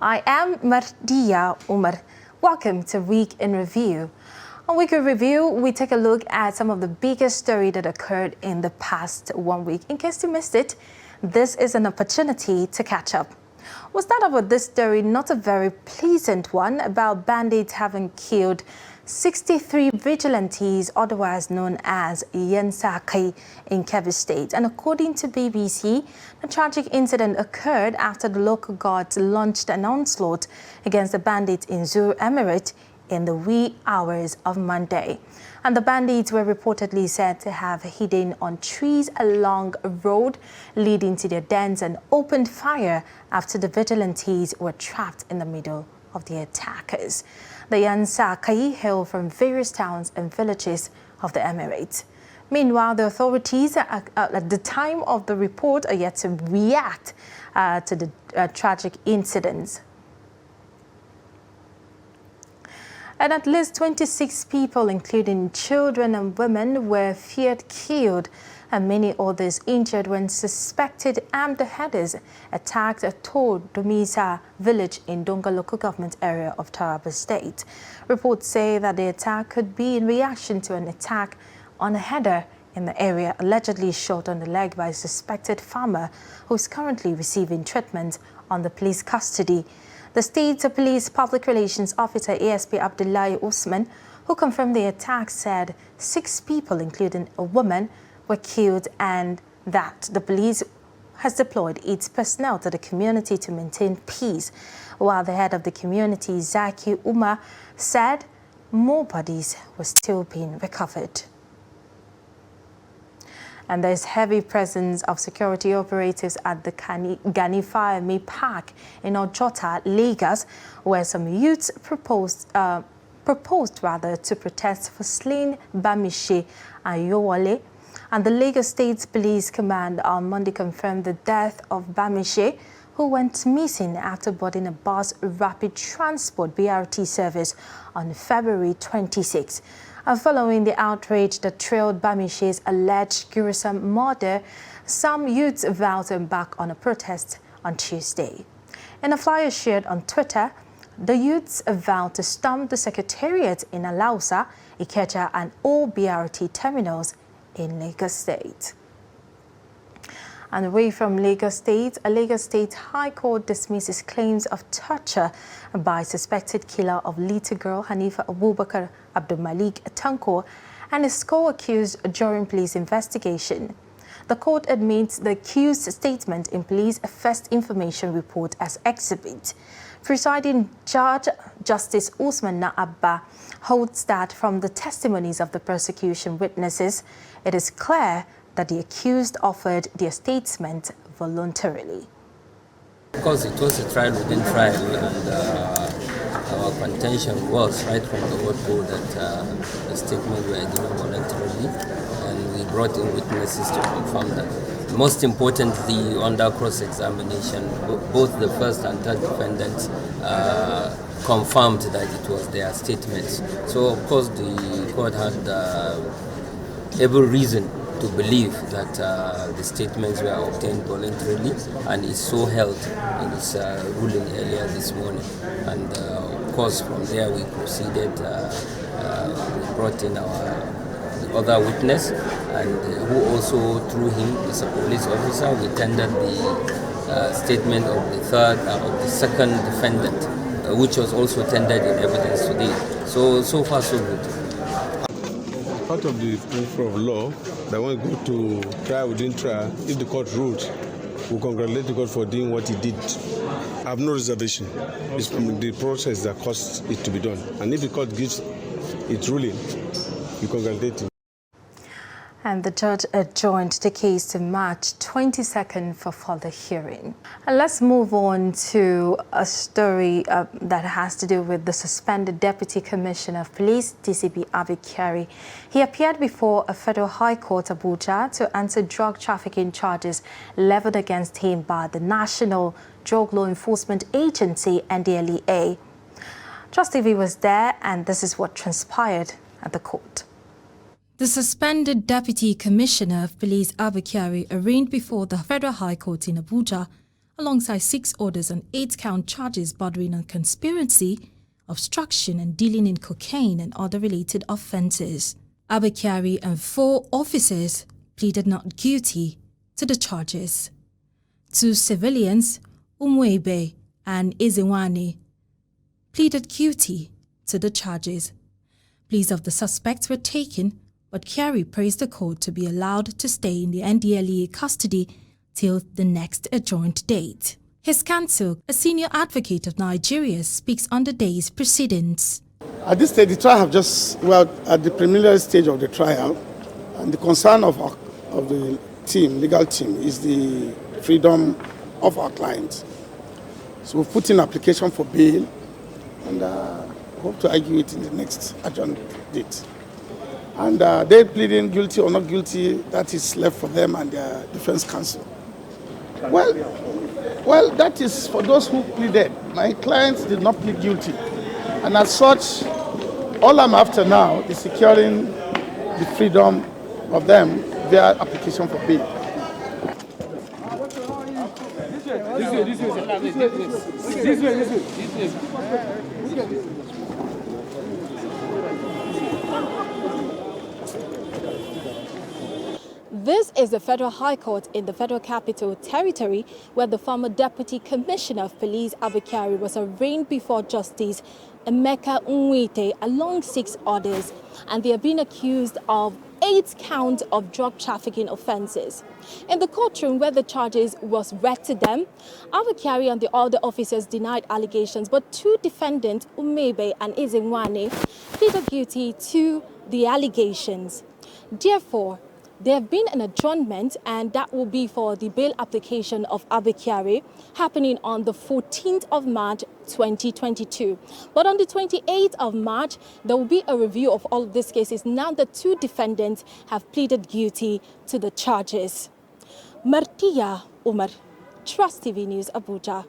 I am Mardia Umar. Welcome to Week in Review. On Week in Review, we take a look at some of the biggest stories that occurred in the past 1 week. In case you missed it, this is an opportunity to catch up. We'll start off with this story, not a very pleasant one, about bandits having killed 63 vigilantes, otherwise known as Yansaki, in Kebbi State. And according to BBC, the tragic incident occurred after the local guards launched an onslaught against the bandits in Zur Emirate in the wee hours of Monday. And the bandits were reportedly said to have hidden on trees along a road leading to their dens and opened fire after the vigilantes were trapped in the middle of the attackers. The Yansaki hail from various towns and villages of the Emirates. Meanwhile, the authorities at the time of the report are yet to react to the tragic incidents. And at least 26 people, including children and women, were feared killed and many others injured when suspected armed headers attacked a Tor Domisa village in Donga local government area of Taraba State. Reports say that the attack could be in reaction to an attack on a header in the area allegedly shot on the leg by a suspected farmer who is currently receiving treatment under police custody. The State Police Public Relations Officer ASP Abdullahi Usman, who confirmed the attack, said 6 people, including a woman, were killed and that the police has deployed its personnel to the community to maintain peace, while the head of the community, Zaki Umar, said more bodies were still being recovered. And there's heavy presence of security operatives at the Ganifayemi Park in Ojota, Lagos, where some youths proposed to protest for slain Bamishe Ayowale. And the Lagos State Police Command on Monday confirmed the death of Bamishe, who went missing after boarding a bus rapid transport BRT service on February 26. And following the outrage that trailed Bamishe's alleged gruesome murder, some youths vowed to embark on a protest on Tuesday. In a flyer shared on Twitter, the youths vowed to storm the secretariat in Alausa, Ikeja, and all BRT terminals in Lagos State. And away from Lagos State, a Lagos State High Court dismisses claims of torture by suspected killer of little girl Hanifa Abubakar Abdulmalik Tanko and his co-accused during police investigation. The court admits the accused's statement in police first information report as exhibit. Presiding Judge Justice Usman Abba holds that from the testimonies of the prosecution witnesses, it is clear that the accused offered their statement voluntarily. Because it was a trial within trial, and our contention was right from the word go that the statement were given voluntarily, and we brought in witnesses to confirm that. Most importantly, under cross-examination, both the first and third defendants confirmed that it was their statements. So, of course, the court had every reason to believe that the statements were obtained voluntarily, and is so held in its ruling earlier this morning. And of course, from there we proceeded, we brought in the other witness, and who also through him is a police officer. We tendered the statement of the second defendant, which was also tendered in evidence today. So far so good. Part of the principle of law that when we go to trial within trial, if the court ruled, we congratulate the court for doing what he did. I have no reservation. It's the process that caused it to be done. And if the court gives its ruling, we congratulate him. And the judge adjourned the case to March 22nd for further hearing. And let's move on to a story that has to do with the suspended Deputy Commissioner of Police, DCP Abba Kyari. He appeared before a federal high court, Abuja, to answer drug trafficking charges leveled against him by the National Drug Law Enforcement Agency, NDLEA. Trust TV was there, and this is what transpired at the court. The suspended Deputy Commissioner of Police Abba Kyari arraigned before the Federal High Court in Abuja alongside 6 others on 8-count charges bordering on conspiracy, obstruction and dealing in cocaine and other related offences. Abba Kyari and 4 officers pleaded not guilty to the charges. 2 civilians, Umwebe and Ezenwane, pleaded guilty to the charges. Pleas of the suspects were taken, but Kyari praised the court to be allowed to stay in the NDLEA custody till the next adjourned date. His counsel, a senior advocate of Nigeria, speaks on the day's proceedings. At this stage, the trial have just, at the preliminary stage of the trial, and the concern of the legal team, is the freedom of our clients. So we've put in application for bail and hope to argue it in the next adjourned date. And they pleading guilty or not guilty, that is left for them and their defense counsel. Well, that is for those who pleaded. My clients did not plead guilty. And as such, all I'm after now is securing the freedom of them via application for bail. This is the Federal High Court in the Federal Capital Territory, where the former Deputy Commissioner of Police Abba Kyari was arraigned before Justice Emeka Nwite along 6 others, and they are being accused of 8 counts of drug trafficking offences. In the courtroom where the charges was read to them, Abba Kyari and the other officers denied allegations, but 2 defendants, Umebe and Ezenwane, pleaded guilty to the allegations. Therefore, there have been an adjournment, and that will be for the bail application of Abba Kyari happening on the 14th of March 2022. But on the 28th of March, there will be a review of all of these cases now that 2 defendants have pleaded guilty to the charges. Martia Umar, Trust TV News, Abuja.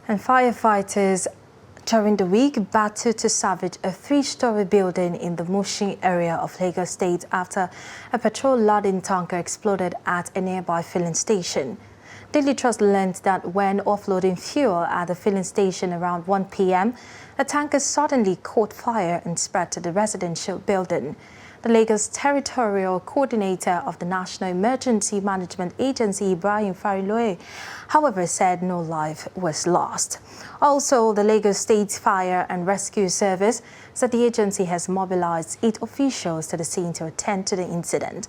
And firefighters during the week battled to salvage a 3-story building in the Mushin area of Lagos State after a petrol-laden tanker exploded at a nearby filling station. Daily Trust learned that when offloading fuel at the filling station around 1 p.m., the tanker suddenly caught fire and spread to the residential building. The Lagos Territorial Coordinator of the National Emergency Management Agency, Ibrahim Fariloe, however, said no life was lost. Also, the Lagos State Fire and Rescue Service said the agency has mobilized 8 officials to the scene to attend to the incident.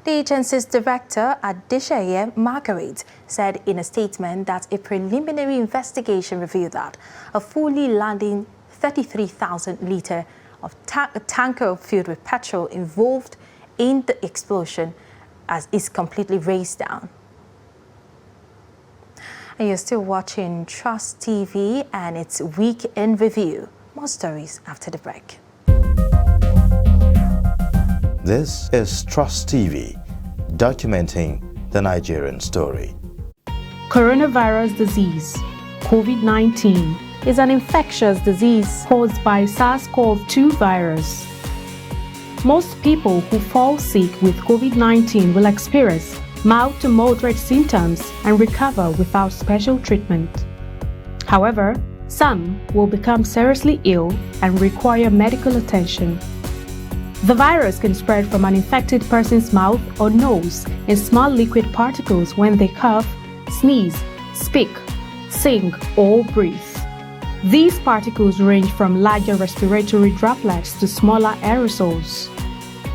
The agency's director, Adesheye Margaret, said in a statement that a preliminary investigation revealed that a fully landing 33,000-litre of a tanker filled with petrol involved in the explosion as is completely raced down. And you're still watching Trust TV and its Week in Review. More stories after the break. This is Trust TV, documenting the Nigerian story. Coronavirus disease, COVID-19, is an infectious disease caused by SARS-CoV-2 virus. Most people who fall sick with COVID-19 will experience mild to moderate symptoms and recover without special treatment. However, some will become seriously ill and require medical attention. The virus can spread from an infected person's mouth or nose in small liquid particles when they cough, sneeze, speak, sing, or breathe. These particles range from larger respiratory droplets to smaller aerosols.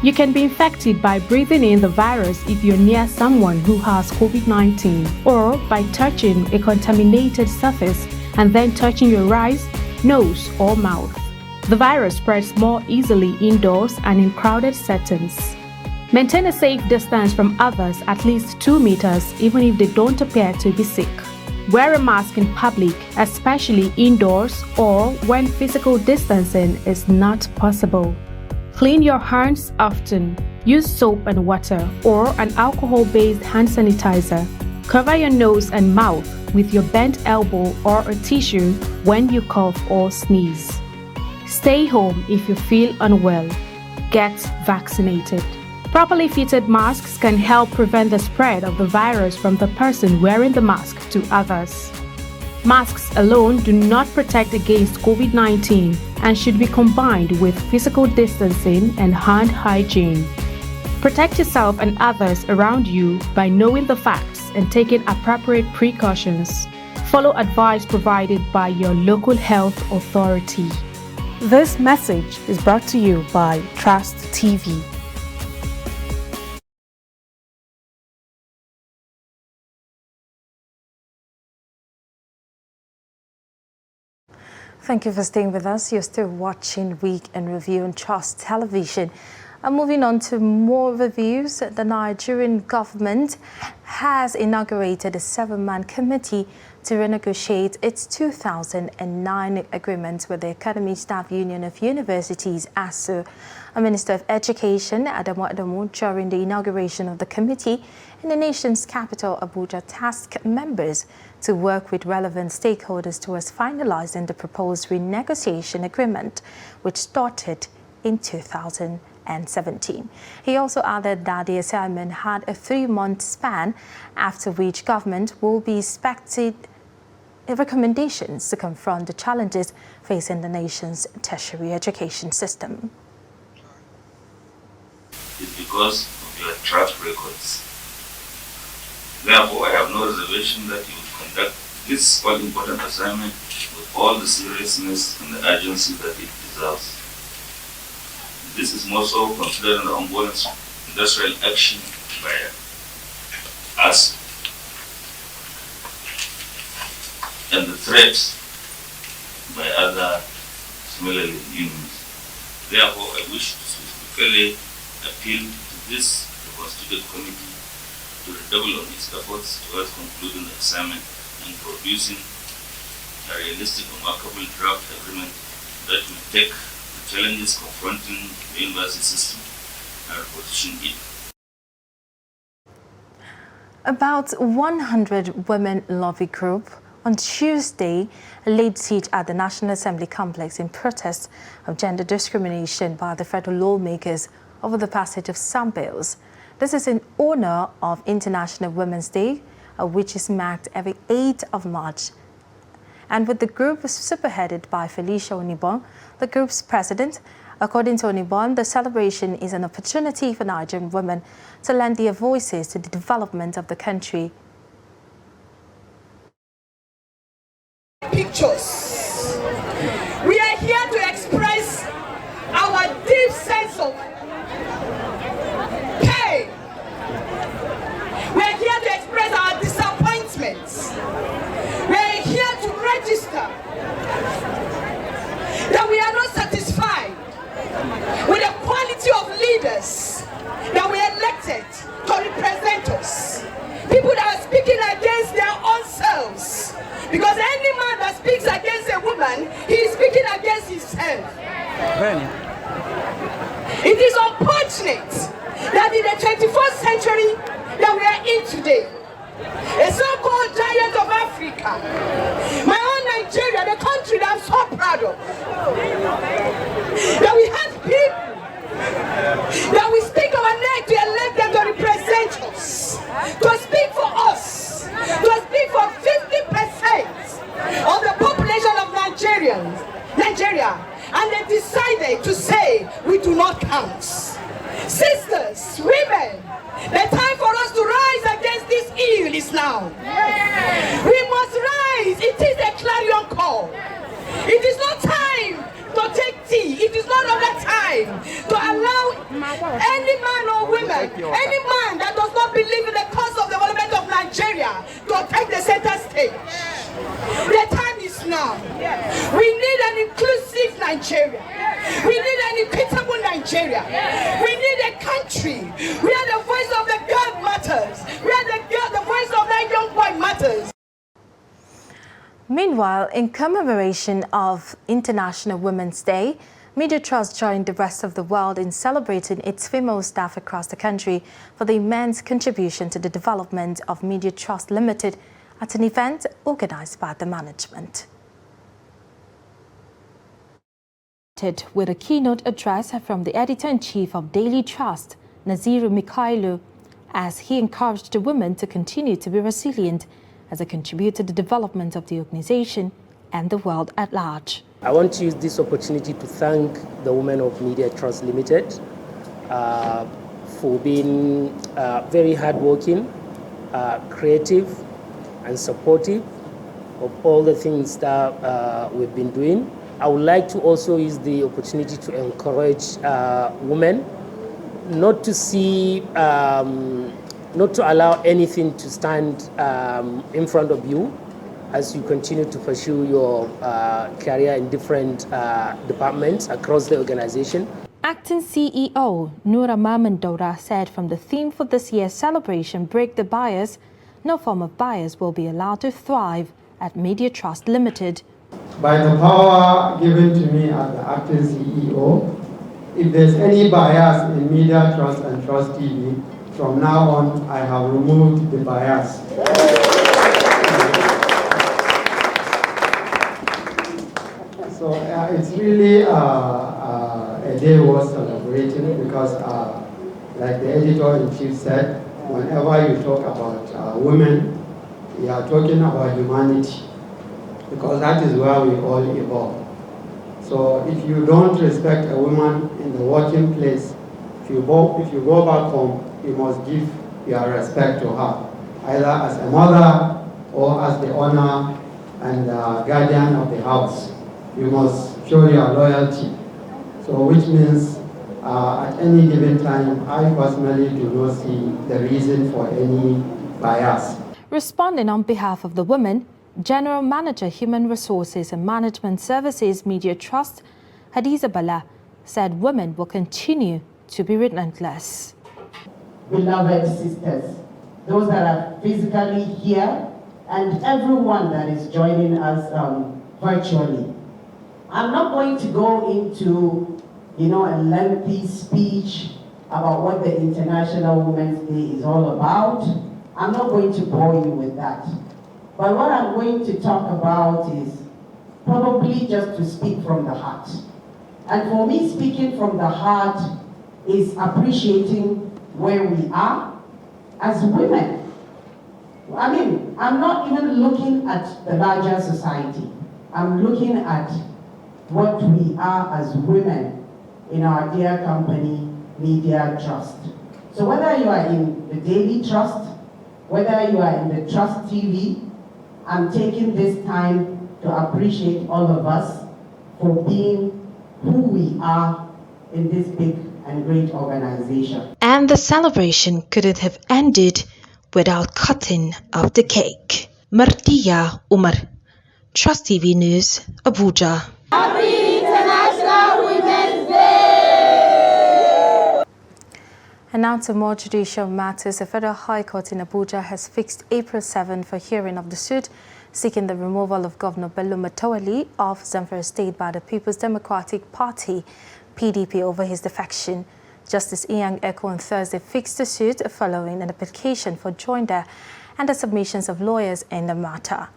You can be infected by breathing in the virus if you're near someone who has COVID-19, or by touching a contaminated surface and then touching your eyes, nose, or mouth. The virus spreads more easily indoors and in crowded settings. Maintain a safe distance from others at least 2 meters even if they don't appear to be sick. Wear a mask in public, especially indoors or when physical distancing is not possible. Clean your hands often. Use soap and water or an alcohol-based hand sanitizer. Cover your nose and mouth with your bent elbow or a tissue when you cough or sneeze. Stay home if you feel unwell. Get vaccinated. Properly fitted masks can help prevent the spread of the virus from the person wearing the mask to others. Masks alone do not protect against COVID-19 and should be combined with physical distancing and hand hygiene. Protect yourself and others around you by knowing the facts and taking appropriate precautions. Follow advice provided by your local health authority. This message is brought to you by Trust TV. Thank you for staying with us. You're still watching Week in Review on Trust Television. And moving on to more reviews, the Nigerian government has inaugurated a 7-man committee to renegotiate its 2009 agreement with the Academic Staff Union of Universities, ASU. A Minister of Education, Adamu, during the inauguration of the committee in the nation's capital, Abuja, tasked members to work with relevant stakeholders towards finalizing the proposed renegotiation agreement, which started in 2017. He also added that the assignment had a 3-month span, after which government will be expected recommendations to confront the challenges facing the nation's tertiary education system. It's because of your track records. Therefore, I have no reservation that you would conduct this all-important assignment with all the seriousness and the urgency that it deserves. This is more so considering the ongoing industrial action by us and the threats by other similarly unions. Therefore, I wish to specifically appeal to this constituted committee to redouble on its efforts towards concluding the assignment and producing a realistic and workable draft agreement that will take the challenges confronting the university system and position it. About 100 women lobby group on Tuesday laid siege at the National Assembly complex in protest of gender discrimination by the federal lawmakers over the passage of some bills. This is in honor of International Women's Day, which is marked every 8th of March. And with the group spearheaded by Felicia Onibon, the group's president, according to Onibon, the celebration is an opportunity for Nigerian women to lend their voices to the development of the country. Pictures. We are here to express our deep sense of pain. We are here to express our disappointments. We are here to register that we are not satisfied with the quality of leaders that we elected to represent us. People that are speaking against their own selves. Because any man that speaks against a woman, he is speaking against himself. It is unfortunate that in the 21st century that we are in today, a so-called giant of Africa, my own Nigeria, the country that I'm so proud of, that we have people that we stick our neck to elect them to represent us, to speak for us, to speak for 50% of the population of Nigeria, and they decided to say we do not count. Sisters, women, the time for us to rise against this evil is now. We must rise. It is a clarion call. It is not time to take tea. It is not another time to allow any man or woman, any man that does not believe in the cause of the development of Nigeria to take the center stage. The time is now. We need an inclusive Nigeria. We need an equitable Nigeria. We need a country where the voice of the girl matters, where the voice of that young boy matters. Meanwhile, in commemoration of International Women's Day, Media Trust joined the rest of the world in celebrating its female staff across the country for the immense contribution to the development of Media Trust Limited at an event organized by the management. With a keynote address from the editor-in-chief of Daily Trust, Naziru Mikhailu, as he encouraged the women to continue to be resilient as they contribute to the development of the organization and the world at large. I want to use this opportunity to thank the women of Media Trust Limited for being very hardworking, creative and supportive of all the things that we've been doing. I would like to also use the opportunity to encourage women not to see, not to allow anything to stand in front of you as you continue to pursue your career in different departments across the organization. Acting CEO Noura Mamandora said from the theme for this year's celebration, Break the Bias, no form of bias will be allowed to thrive at Media Trust Limited. By the power given to me as the acting CEO, if there's any bias in Media Trust and Trust TV, from now on I have removed the bias. So it's really a day worth celebrating because, like the editor-in-chief said, whenever you talk about women, you are talking about humanity, because that is where we all evolve. So if you don't respect a woman in the working place, if you go back home, you must give your respect to her, either as a mother or as the owner and guardian of the house. You must show your loyalty. So which means at any given time, I personally do not see the reason for any bias. Responding on behalf of the women, General Manager Human Resources and Management Services Media Trust, Hadiza Bala, said women will continue to be relentless. Beloved sisters, those that are physically here, and everyone that is joining us virtually. I'm not going to go into, a lengthy speech about what the International Women's Day is all about. I'm not going to bore you with that. But what I'm going to talk about is probably just to speak from the heart. And for me, speaking from the heart is appreciating where we are as women. I mean, I'm not even looking at the larger society. I'm looking at what we are as women in our dear company, Media Trust. So whether you are in the Daily Trust, whether you are in the Trust TV, I'm taking this time to appreciate all of us for being who we are in this big and great organization. And the celebration couldn't have ended without cutting of the cake. Martia Umar, Trust TV News, Abuja. Happy International Women's Day! And now to more judicial matters. The Federal High Court in Abuja has fixed April 7 for hearing of the suit seeking the removal of Governor Bello Matawalle of Zamfara State by the People's Democratic Party, PDP, over his defection. Justice Inyang Eko on Thursday fixed the suit following an application for joinder and the submissions of lawyers in the matter.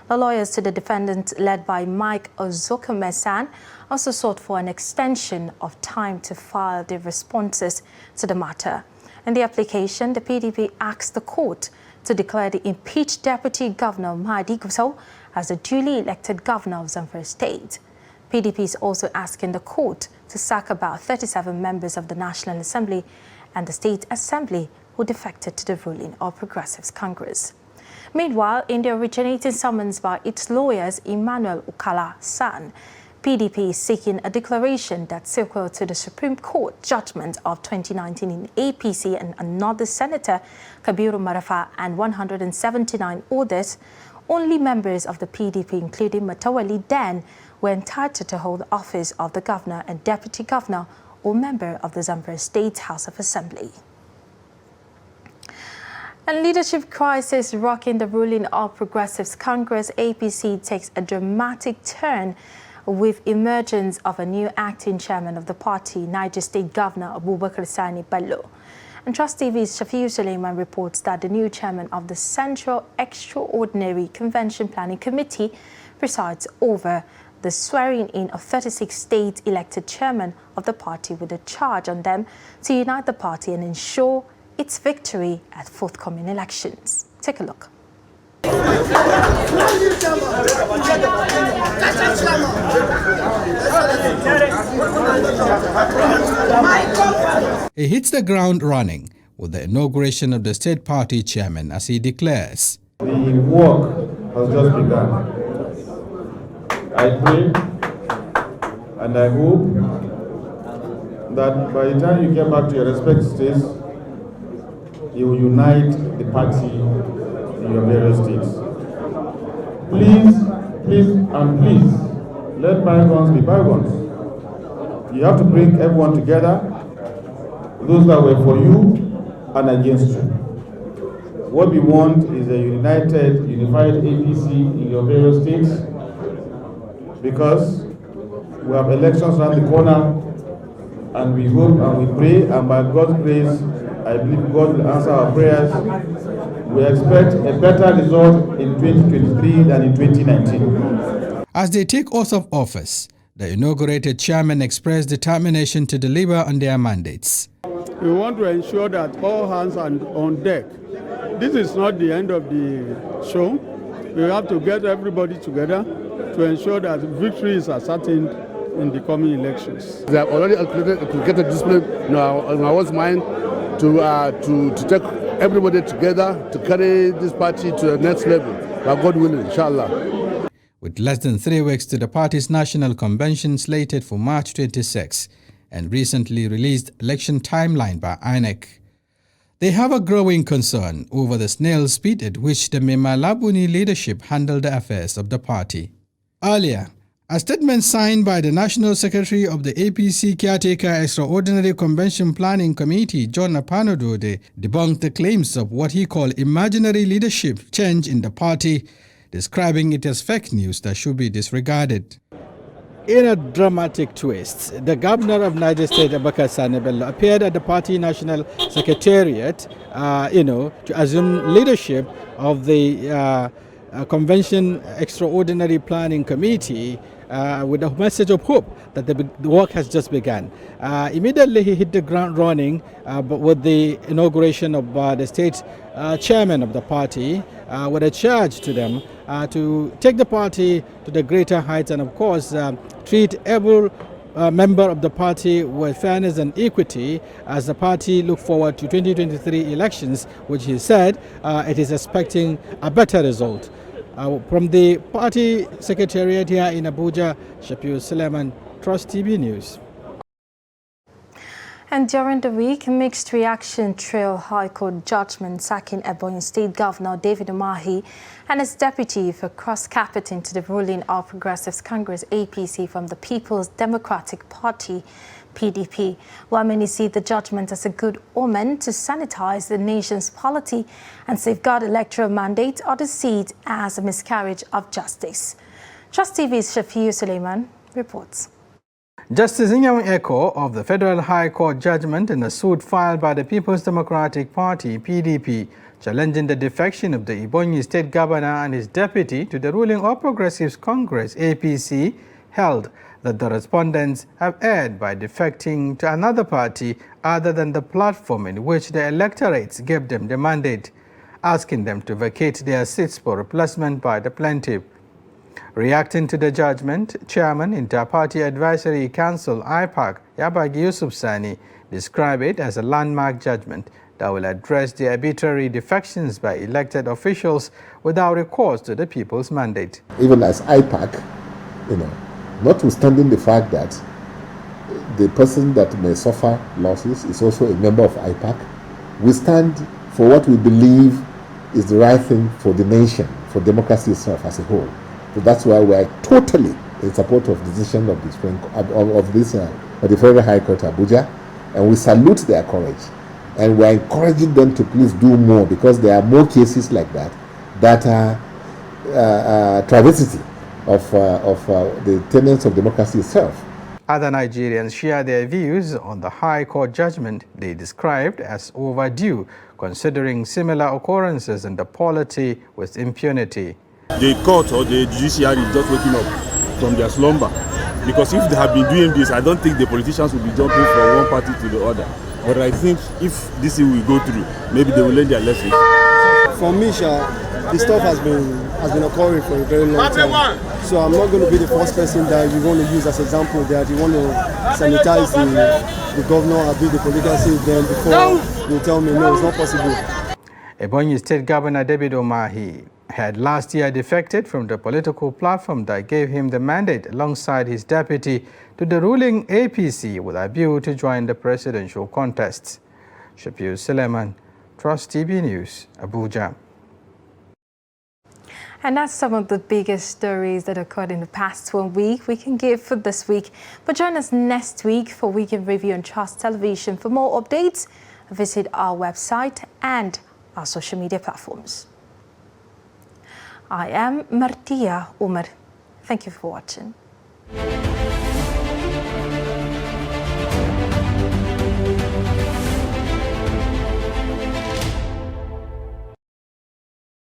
The lawyers to the defendant, led by Mike Ozokomesan, also sought for an extension of time to file their responses to the matter. In the application, the PDP asked the court to declare the impeached Deputy Governor Mahdi Gusau as the duly elected governor of Zamfara State. PDP is also asking the court to sack about 37 members of the National Assembly and the State Assembly who defected to the ruling All Progressives Congress. Meanwhile, in the originating summons by its lawyers, Emmanuel Ukala-San, PDP is seeking a declaration that sequel to the Supreme Court judgment of 2019 in APC and another senator, Kabiru Marafa, and 179 others, only members of the PDP, including Matawalle, then were entitled to hold the office of the governor and deputy governor or member of the Zamfara State House of Assembly. And leadership crisis rocking the ruling All Progressives Congress, APC, takes a dramatic turn with emergence of a new acting chairman of the party, Niger State Governor Abubakar Sani Bello. And Trust TV's Shafiu Suleiman reports that the new chairman of the Central Extraordinary Convention Planning Committee presides over the swearing in of 36 state-elected chairmen of the party with a charge on them to unite the party and ensure its victory at forthcoming elections. Take a look. He hits the ground running with the inauguration of the state party chairman as he declares, "The work has just begun. I pray and I hope that by the time you get back to your respective states, you will unite the party in your various states. Please, let bygones be bygones. You have to bring everyone together, those that were for you and against you. What we want is a unified APC in your various states, because we have elections around the corner, and we hope and we pray, and by God's grace, I believe God will answer our prayers. We expect a better result in 2023 than in 2019. As they take oath of office, the inaugurated chairman expressed determination to deliver on their mandates. We want to ensure that all hands are on deck. This is not the end of the show. We have to get everybody together to ensure that victory is ascertained in the coming elections. They have already created discipline in our mind to take everybody together to carry this party to the next level. By God willing, inshallah. With less than 3 weeks to the party's national convention slated for March 26 and recently released election timeline by INEC, they have a growing concern over the snail speed at which the Memalabuni leadership handled the affairs of the party. Earlier, a statement signed by the National Secretary of the APC Caretaker Extraordinary Convention Planning Committee, John Apanodode, debunked the claims of what he called imaginary leadership change in the party, describing it as fake news that should be disregarded. In a dramatic twist, the governor of Niger State, Abba Kyari, appeared at the party national secretariat, to assume leadership of the Convention Extraordinary Planning Committee with a message of hope that the work has just begun. Immediately he hit the ground running but with the inauguration of the state chairman of the party with a charge to them to take the party to the greater heights and of course treat every member of the party with fairness and equity as the party look forward to 2023 elections, which he said it is expecting a better result. From the party secretariat here in Abuja, Shafiu Suleiman, Trust TV News. And during the week, mixed reaction trailed High Court judgment sacking Ebonyi State Governor David Umahi and his deputy for cross-carpeting to the ruling All Progressives Congress APC from the People's Democratic Party PDP. While many see the judgment as a good omen to sanitize the nation's polity and safeguard electoral mandate, others see it as a miscarriage of justice. Trust TV's Shafiu Suleiman reports. Justice Inyang Eko of the Federal High Court judgment in a suit filed by the People's Democratic Party PDP challenging the defection of the Ebonyi State Governor and his deputy to the ruling All Progressives Congress APC held that the respondents have erred by defecting to another party other than the platform in which the electorates gave them the mandate, asking them to vacate their seats for replacement by the plaintiff. Reacting to the judgment, Chairman Inter-Party Advisory Council IPAC Yabagi Yusuf Sani described it as a landmark judgment that will address the arbitrary defections by elected officials without recourse to the people's mandate. Even as IPAC, notwithstanding the fact that the person that may suffer losses is also a member of IPAC, we stand for what we believe is the right thing for the nation, for democracy itself as a whole. So that's why we are totally in support of the decision of the Federal High Court Abuja, and we salute their courage. And we are encouraging them to please do more, because there are more cases like that are travesty of the tenets of democracy itself. Other Nigerians share their views on the High Court judgment they described as overdue, considering similar occurrences in the polity with impunity. The court or the judiciary is just waking up. from their slumber. Because if they have been doing this, I don't think the politicians will be jumping from one party to the other. But I think if this thing will go through, maybe they will learn their lessons. For me, this stuff has been occurring for a very long time. So I'm not going to be the first person that you want to use as example that you want to sanitize the governor or be the political system before you tell me no, it's not possible. Ebonyi State Governor David Umahi had last year defected from the political platform that gave him the mandate alongside his deputy to the ruling APC with a view to join the presidential contest. Shafiu Suleiman, Trust TV News, Abuja. And that's some of the biggest stories that occurred in the past 1 week we can give for this week. But join us next week for Weekend Review on Trust Television. For more updates, visit our website and our social media platforms. I am Martia Umar. Thank you for watching.